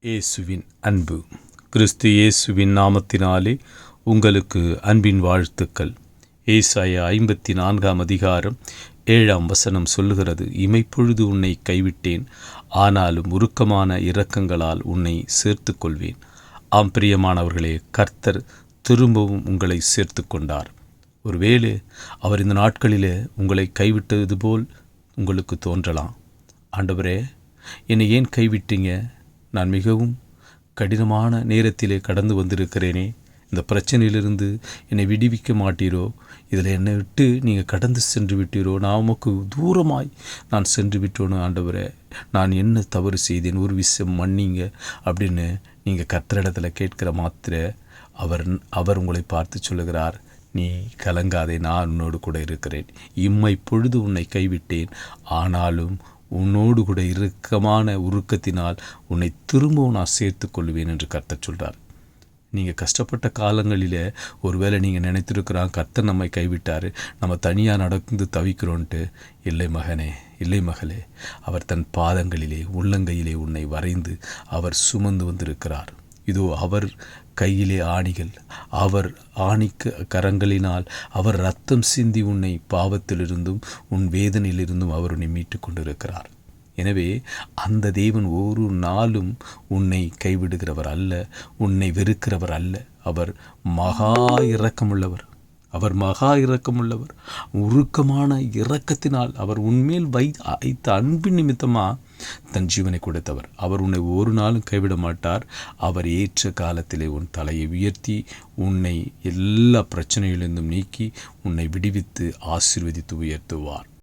இயேசுவின் அன்பு. கிறிஸ்து இயேசுவின் நாமத்தினாலே உங்களுக்கு அன்பின் வாழ்த்துக்கள். ஏசாயா 54 சொல்லுகிறது, இமைப்பொழுது உன்னை கைவிட்டேன், ஆனாலும் உருக்கமான இரக்கங்களால் உன்னை சேர்த்து கொள்வேன். ஆம் பிரியமானவர்களே, கர்த்தர் திரும்பவும் உங்களை சேர்த்து கொண்டார். ஒருவேளை அவர் இந்த நாட்களிலே உங்களை கைவிட்டது போல் உங்களுக்கு தோன்றலாம். ஆண்டவரே, என்னை ஏன் கைவிட்டீங்க? நான் மிகவும் கடினமான நேரத்திலே கடந்து வந்திருக்கிறேனே, இந்த பிரச்சனையிலிருந்து என்னை விடுவிக்க மாட்டீரோ? இதில் என்னை விட்டு நீங்கள் கடந்து சென்று விட்டீரோ? நான் உமக்கு தூரமாய் நான் சென்று விட்டோன்னு ஆண்டவரே, நான் என்ன தவறு செய்தேன், ஒரு விஷயம் மன்னிங்க அப்படின்னு நீங்கள் கர்த்தரிடத்தில் கேட்கிற மாத்திர அவர் உங்களை பார்த்து சொல்லுகிறார், நீ கலங்காதே, நான் உன்னோடு கூட இருக்கிறேன். இம்மைப்பொழுது உன்னை கைவிட்டேன், ஆனாலும் உன்னோடு கூட இறுக்கமான உருக்கத்தினால் உன்னை திரும்பவும் நான் சேர்த்து கொள்வேன் என்று கர்த்தர் சொல்கிறார். நீங்கள் கஷ்டப்பட்ட காலங்களில் ஒருவேளை நீங்கள் நினைத்திருக்கிறான், கர்த்தர் நம்மை கைவிட்டார், நம்ம தனியாக நடந்து தவிக்கிறோன்ட்டு. இல்லை மகனே, இல்லை மகளே, அவர் தன் பாதங்களிலே உள்ளங்கையிலே உன்னை வரைந்து அவர் சுமந்து வந்திருக்கிறார். இதோ அவர் கையிலே ஆணிகள், அவர் கரங்களினால் அவர் இரத்தம் சிந்தி உன்னை பாவத்திலிருந்தும் உன் வேதனையிலிருந்தும் அவர் உன்னை மீட்டு கொண்டிருக்கிறார். எனவே அந்த தேவன் ஒரு நாளும் உன்னை கைவிடுகிறவர் அல்ல, உன்னை வெறுக்கிறவர் அல்ல. அவர் மகா இரக்கமுள்ளவர். உருக்கமான இரக்கத்தினால் அவர் உன்மேல் வைத்த அன்பின் நிமித்தமாக தன் ஜீவனை கொடுத்தவர். அவர் உன்னை ஒரு நாளும் கைவிட மாட்டார். அவர் ஏற்ற காலத்திலே உன் தலையை உயர்த்தி உன்னை எல்லா பிரச்சனைகளிலிருந்தும் நீக்கி உன்னை விடுவித்து ஆசீர்வதித்து உயர்த்துவார்.